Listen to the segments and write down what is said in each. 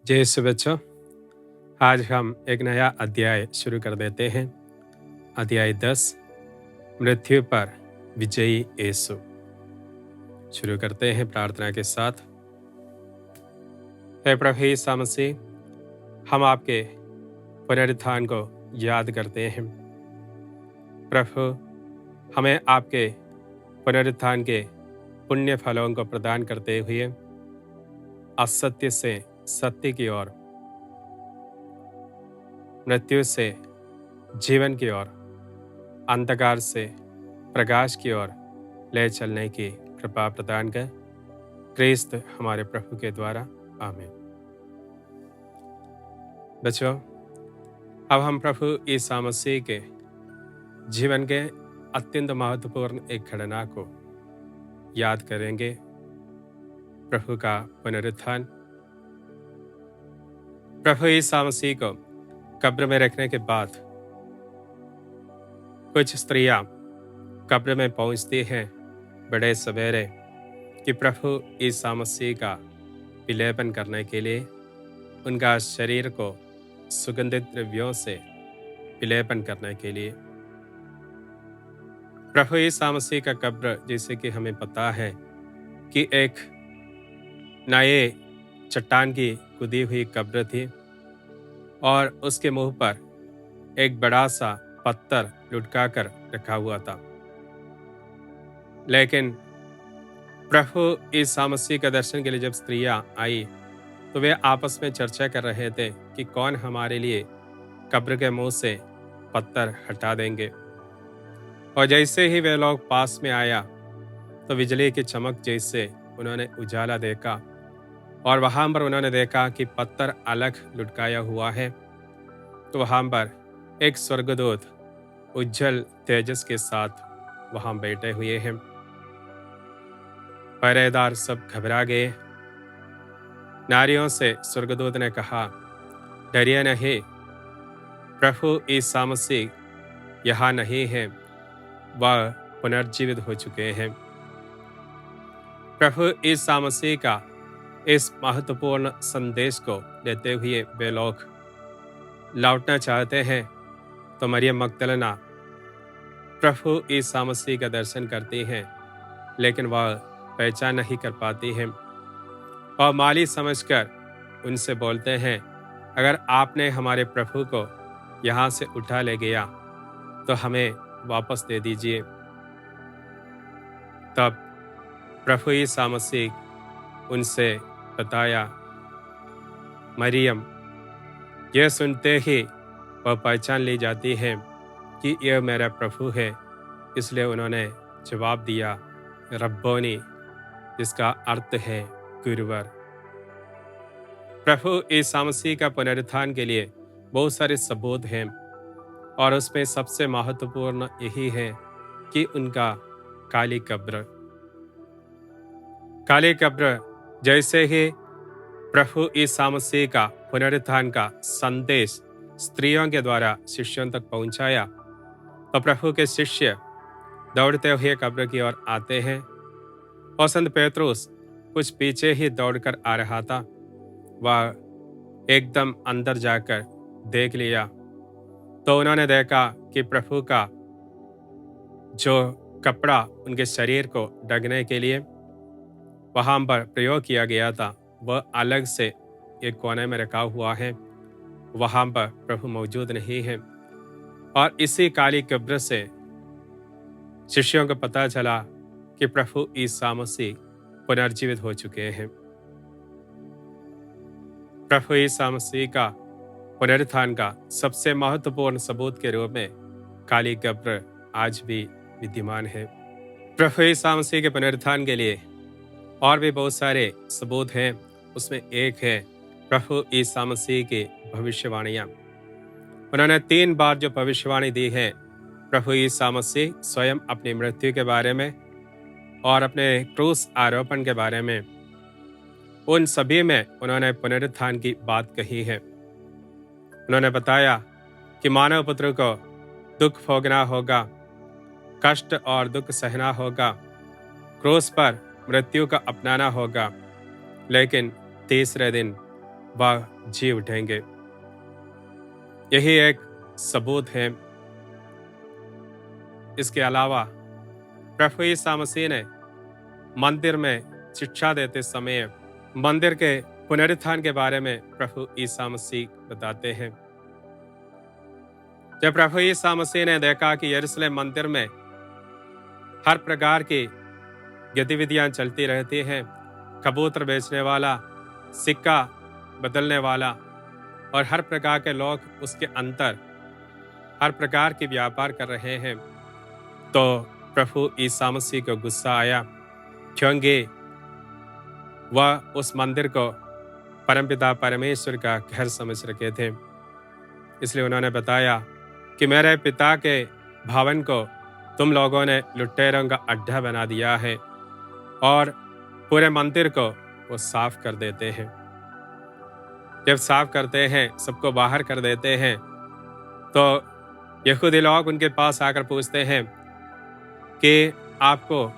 जय यीशु बच्चों। आज हम एक नया अध्याय शुरू कर देते हैं। अध्याय 10, मृत्यु पर विजयी यीशु। शुरू करते हैं प्रार्थना के साथ। हे प्रभु यीशु मसीह, हम आपके पुनरुत्थान को याद करते हैं। प्रभु, हमें आपके पुनरुत्थान के पुण्य फलों को प्रदान करते हुए असत्य से सत्य की ओर, मृत्यु से जीवन की ओर, अंधकार से प्रकाश की ओर ले चलने की कृपा प्रदान कर, क्रिस्त हमारे प्रभु के द्वारा, आमीन। बच्चों, अब हम प्रभु यीशु मसीह के जीवन के अत्यंत महत्वपूर्ण एक घटना को याद करेंगे, प्रभु का पुनरुत्थान। प्रभु यीशु मसीह को कब्र में रखने के बाद कुछ स्त्रियां कब्र में पहुंचती हैं बड़े सवेरे कि प्रभु यीशु मसीह का विलेपन करने के लिए, उनका शरीर को सुगंधित द्रव्यों से विलेपन करने के लिए। प्रभु यीशु मसीह का कब्र, जैसे कि हमें पता है कि एक नए चट्टान की खुदी हुई कब्र थी और उसके मुंह पर एक बड़ा सा पत्थर लुढ़का कर रखा हुआ था। लेकिन प्रभु यीशु मसीह का दर्शन के लिए जब स्त्रियां आई तो वे आपस में चर्चा कर रहे थे कि कौन हमारे लिए कब्र के मुंह से पत्थर हटा देंगे। और जैसे ही वे लोग पास में आया तो बिजली की चमक जैसे उन्होंने उजाला देखा और वहां पर उन्होंने देखा कि पत्थर अलग लुढ़काया हुआ है। तो वहां पर एक स्वर्गदूत उज्जवल तेजस के साथ वहां बैठे हुए हैं। पहरेदार सब घबरा गए। नारियों से स्वर्गदूत ने कहा, डरिए नहीं, प्रभु यीशु मसीह यहाँ नहीं है, वह पुनर्जीवित हो चुके हैं। प्रभु यीशु मसीह का इस महत्वपूर्ण संदेश को देते हुए वे लोग लौटना चाहते हैं तो मरियम मगदलेना प्रभु यीशु मसीह का दर्शन करती हैं, लेकिन वह पहचान नहीं कर पाती हैं और माली समझकर उनसे बोलते हैं, अगर आपने हमारे प्रभु को यहाँ से उठा ले गया तो हमें वापस दे दीजिए। तब प्रभु यीशु मसीह उनसे बताया, मरियम। यह सुनते ही वह पहचान ली जाती है कि यह मेरा प्रभु है। इसलिए उन्होंने जवाब दिया, रब्बोनी, जिसका अर्थ है गुरुवर। प्रभु यीशु मसीह का पुनरुत्थान के लिए बहुत सारे सबूत हैं और उसमें सबसे महत्वपूर्ण यही है कि उनका काली कब्र जैसे ही प्रभु यीशु मसीह का पुनरुत्थान का संदेश स्त्रियों के द्वारा शिष्यों तक पहुंचाया तो प्रभु के शिष्य दौड़ते हुए कब्र की ओर आते हैं और संत पेत्रुस कुछ पीछे ही दौड़कर आ रहा था। वह एकदम अंदर जाकर देख लिया तो उन्होंने देखा कि प्रभु का जो कपड़ा उनके शरीर को ढकने के लिए वहां पर प्रयोग किया गया था, वह अलग से एक कोने में रखा हुआ है। वहां पर प्रभु मौजूद नहीं है। और इसी काली कब्र से शिष्यों को पता चला कि प्रभु यीशु मसीह पुनर्जीवित हो चुके हैं। प्रभु यीशु मसीह का पुनरुत्थान का सबसे महत्वपूर्ण सबूत के रूप में काली कब्र आज भी विद्यमान है। प्रभु यीशु मसीह के पुनरुत्थान के लिए और भी बहुत सारे सबूत हैं। उसमें एक है प्रभु यीशु मसीह की भविष्यवाणियां। उन्होंने 3 बार जो भविष्यवाणी दी है प्रभु यीशु मसीह स्वयं अपनी मृत्यु के बारे में और अपने क्रूस आरोपण के बारे में, उन सभी में उन्होंने पुनरुत्थान की बात कही है। उन्होंने बताया कि मानव पुत्र को दुख भोगना होगा, कष्ट और दुख सहना होगा, क्रूस पर मृत्यु का अपनाना होगा, लेकिन तीसरे दिन वह जी उठेंगे। यही एक सबूत है। इसके अलावा प्रभु यीशु मसीह ने मंदिर में शिक्षा देते समय मंदिर के पुनरुत्थान के बारे में प्रभु यीशु मसीह बताते हैं। जब प्रभु यीशु मसीह ने देखा कि यरूशलेम मंदिर में हर प्रकार की गतिविधियां चलती रहती हैं, कबूतर बेचने वाला, सिक्का बदलने वाला और हर प्रकार के लोग उसके अंदर हर प्रकार के व्यापार कर रहे हैं, तो प्रभु यीशु मसीह को गुस्सा आया, क्योंकि वह उस मंदिर को परमपिता परमेश्वर का घर समझ रखे थे। इसलिए उन्होंने बताया कि मेरे पिता के भवन को तुम लोगों ने लुटेरों का अड्डा बना दिया है, और पूरे मंदिर को वो साफ कर देते हैं। जब साफ करते हैं, सबको बाहर कर देते हैं, तो यहूदी लोग उनके पास आकर पूछते हैं कि आपको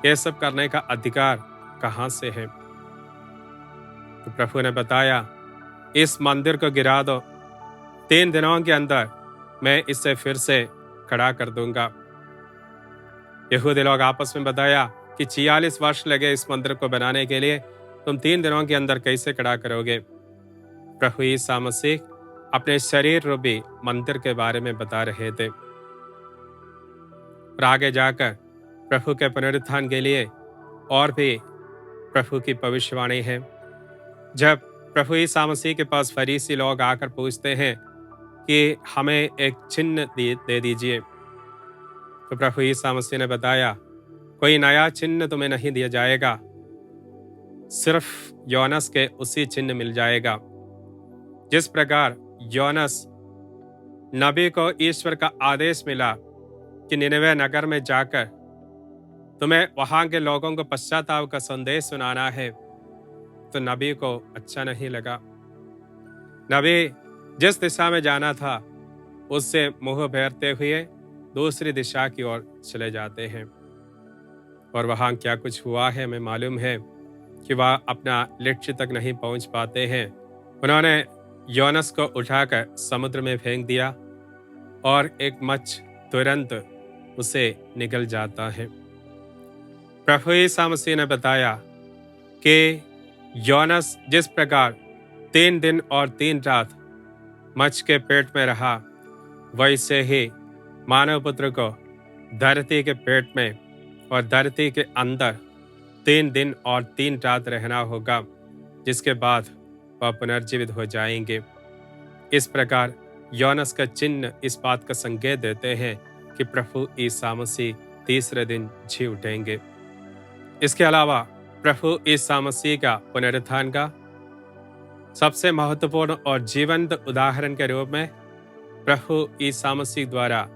ये सब करने का अधिकार कहाँ से है? तो प्रभु ने बताया, इस मंदिर को गिरा दो, 3 दिनों के अंदर मैं इसे फिर से खड़ा कर दूंगा। यहूदी लोग आपस में बताया कि 46 वर्ष लगे इस मंदिर को बनाने के लिए, तुम 3 दिनों के अंदर कैसे खड़ा करोगे? प्रभु यीशु मसीह अपने शरीर रूपी मंदिर के बारे में बता रहे थे। और आगे जाकर प्रभु के पुनरुत्थान के लिए और भी प्रभु की भविष्यवाणी है। जब प्रभु यीशु मसीह के पास फरीसी लोग आकर पूछते हैं कि हमें एक चिन्ह दे दीजिए, तो प्रभु यीशु मसीह ने बताया, कोई नया चिन्ह तुम्हें नहीं दिया जाएगा, सिर्फ योनस के उसी चिन्ह मिल जाएगा। जिस प्रकार योनस नबी को ईश्वर का आदेश मिला कि निनवे नगर में जाकर तुम्हें वहां के लोगों को पश्चाताप का संदेश सुनाना है, तो नबी को अच्छा नहीं लगा। नबी जिस दिशा में जाना था उससे मुंह फेरते हुए दूसरी दिशा की ओर चले जाते हैं, और वहां क्या कुछ हुआ है हमें मालूम है कि वह अपना लक्ष्य तक नहीं पहुंच पाते हैं। उन्होंने योनस को उठाकर समुद्र में फेंक दिया और एक मच्छ तुरंत उसे निगल जाता है। प्रभु यीशु मसीह ने बताया कि योनस जिस प्रकार 3 दिन और 3 रात मच्छ के पेट में रहा, वैसे ही मानव पुत्र को धरती के पेट में और धरती के अंदर 3 दिन और 3 रात रहना होगा, जिसके बाद वह पुनर्जीवित हो जाएंगे। इस प्रकार योनस का चिन्ह इस बात का संकेत देते हैं कि प्रभु यीशु मसीह तीसरे दिन जी उठेंगे। इसके अलावा प्रभु यीशु मसीह का पुनरुत्थान का सबसे महत्वपूर्ण और जीवंत उदाहरण के रूप में प्रभु यीशु मसीह द्वारा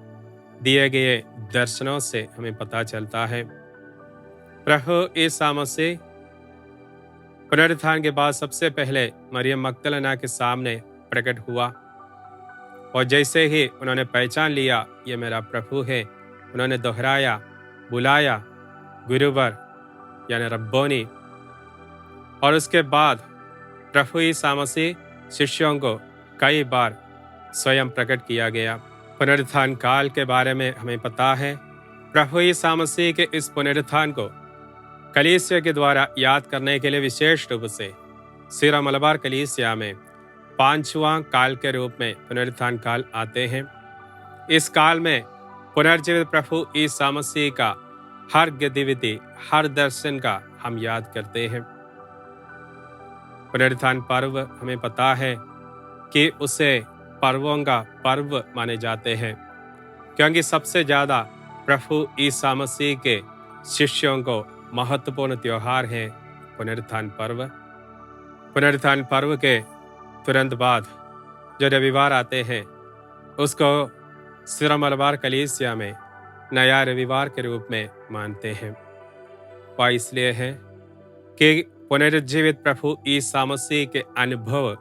दिए गए दर्शनों से हमें पता चलता है। प्रभु यीशु मसीह पुनरुत्थान के बाद सबसे पहले मरियम मगदलीना के सामने प्रकट हुआ, और जैसे ही उन्होंने पहचान लिया ये मेरा प्रभु है, उन्होंने दोहराया, बुलाया गुरुवर यानी रब्बोनी। और उसके बाद प्रभु यीशु मसीह शिष्यों को कई बार स्वयं प्रकट किया गया। पुनरुत्थान काल के बारे में हमें पता है। प्रभु यीशु मसीह के इस पुनरुत्थान को कलीसिया के द्वारा याद करने के लिए विशेष रूप से सीरा मलबार कलीसिया में 5वां काल के रूप में पुनरुत्थान काल आते हैं। इस काल में पुनर्जीवित प्रभु यीशु मसीह का हर गतिविधि, हर दर्शन का हम याद करते हैं। पुनरुत्थान पर्व हमें पता है कि उसे पर्वों का पर्व माने जाते हैं, क्योंकि सबसे ज्यादा प्रभु यीशु मसीह के शिष्यों को महत्वपूर्ण त्योहार है पुनरुत्थान पर्व। पुनरुत्थान पर्व के तुरंत बाद जो रविवार आते हैं उसको सीरा मलबार कलीसिया में नया रविवार के रूप में मानते हैं। वह इसलिए है कि पुनरुज्जीवित प्रभु यीशु मसीह के अनुभव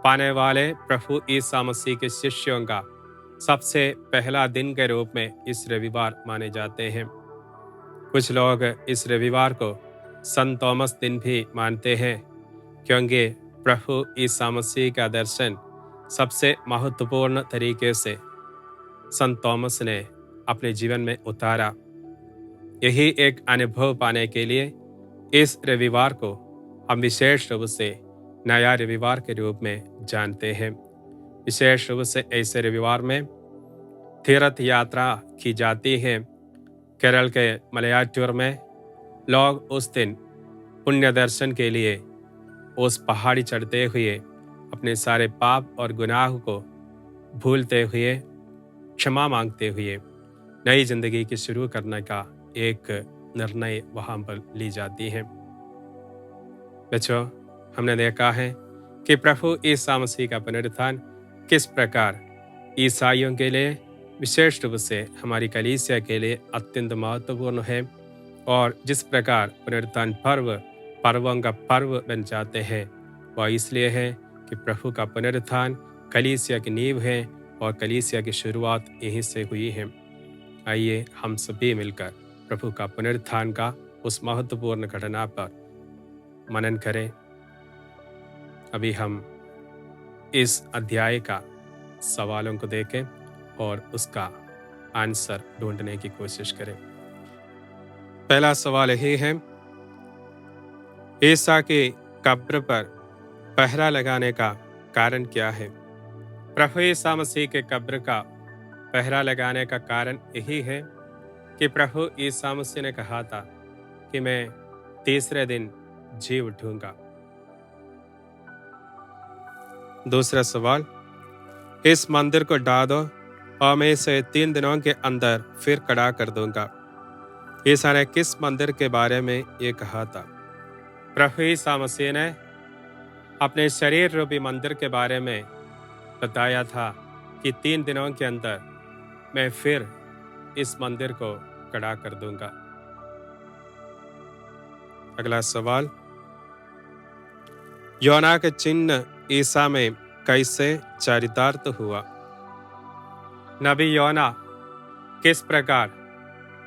पाने वाले प्रभु यीशु मसीह के शिष्यों का सबसे पहला दिन के रूप में इस रविवार माने जाते हैं। कुछ लोग इस रविवार को संत थॉमस दिन भी मानते हैं, क्योंकि प्रभु ईसा मसीह का दर्शन सबसे महत्वपूर्ण तरीके से संत थॉमस ने अपने जीवन में उतारा। यही एक अनुभव पाने के लिए इस रविवार को हम विशेष रूप से नया रविवार के रूप में जानते हैं। विशेष रूप से ऐसे रविवार में तीर्थ यात्रा की जाती है। केरल के मलयाटूर में लोग उस दिन पुण्य दर्शन के लिए उस पहाड़ी चढ़ते हुए अपने सारे पाप और गुनाह को भूलते हुए, क्षमा मांगते हुए नई जिंदगी की शुरू करने का एक निर्णय वहां पर ली जाती है। बच्चों, हमने देखा है कि प्रभु ईसा मसीह का पुनरुत्थान किस प्रकार ईसाइयों के लिए, विशेष रूप से हमारी कलीसिया के लिए अत्यंत महत्वपूर्ण है, और जिस प्रकार पुनरुत्थान पर्व पर्वों का पर्व बन जाते हैं वह इसलिए है कि प्रभु का पुनरुत्थान कलीसिया की नींव है और कलीसिया की शुरुआत यहीं से हुई है। आइए हम सभी मिलकर प्रभु का पुनरुत्थान का उस महत्वपूर्ण घटना पर मनन करें। अभी हम इस अध्याय का सवालों को देखें और उसका आंसर ढूंढने की कोशिश करें। पहला सवाल यही है, ईसा की कब्र पर पहरा लगाने का कारण क्या है? प्रभु ईसा मसीह के कब्र का पहरा लगाने का कारण यही है कि प्रभु ईसा मसीह ने कहा था कि मैं तीसरे दिन जी उठूंगा। दूसरा सवाल, इस मंदिर को ढा दो और मैं इसे 3 दिनों के अंदर फिर खड़ा कर दूंगा। ईसा ने किस मंदिर के बारे में ये कहा था? प्रभु ईसा मसीह ने अपने शरीर रूपी मंदिर के बारे में बताया था कि 3 दिनों के अंदर मैं फिर इस मंदिर को खड़ा कर दूंगा। अगला सवाल, योना के चिन्ह ईसा में कैसे चरितार्थ हुआ? नबी योना किस प्रकार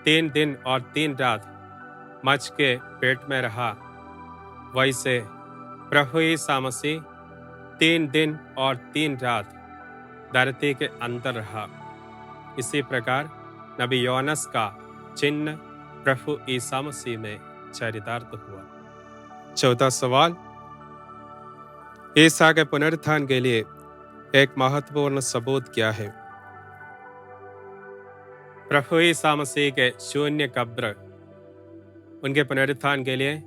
3 दिन और 3 रात मछ के पेट में रहा, वैसे प्रभु ईसा मसीह 3 दिन और 3 रात धरती के अंदर रहा। इसी प्रकार नबी योनस का चिन्ह प्रभु ईसा मसीह में चरितार्थ हुआ। चौथा सवाल, ईसा के पुनरुत्थान के लिए एक महत्वपूर्ण सबूत क्या है? प्रभु ईसा मसीह के शून्य कब्र उनके पुनरुत्थान के लिए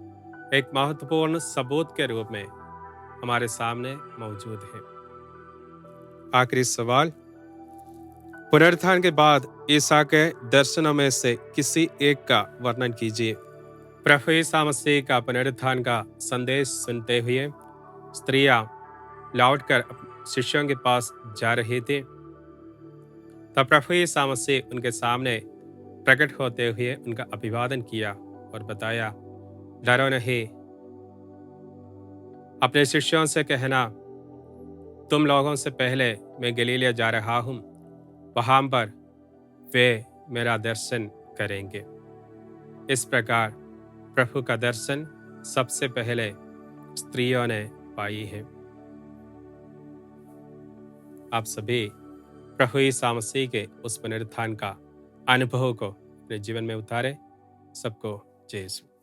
एक महत्वपूर्ण सबूत के रूप में हमारे सामने मौजूद है। आखिरी सवाल, पुनरुत्थान के बाद ईसा के दर्शनों में से किसी एक का वर्णन कीजिए। प्रभु ईसा मसीह का पुनरुत्थान का संदेश सुनते हुए स्त्रियां लौटकर शिष्यों के पास जा रही थी। तब प्रभु ईसा मसीह उनके सामने प्रकट होते हुए उनका अभिवादन किया और बताया, डरो नहीं, अपने शिष्यों से कहना, तुम लोगों से पहले मैं गलीलिया जा रहा हूं, वहां पर वे मेरा दर्शन करेंगे। इस प्रकार प्रभु का दर्शन सबसे पहले स्त्रियों ने पाई है। आप सभी प्रभु ईसा मसीह के उस पुनरुत्थान का अनुभव को अपने जीवन में उतारे। सबको जय यीशु।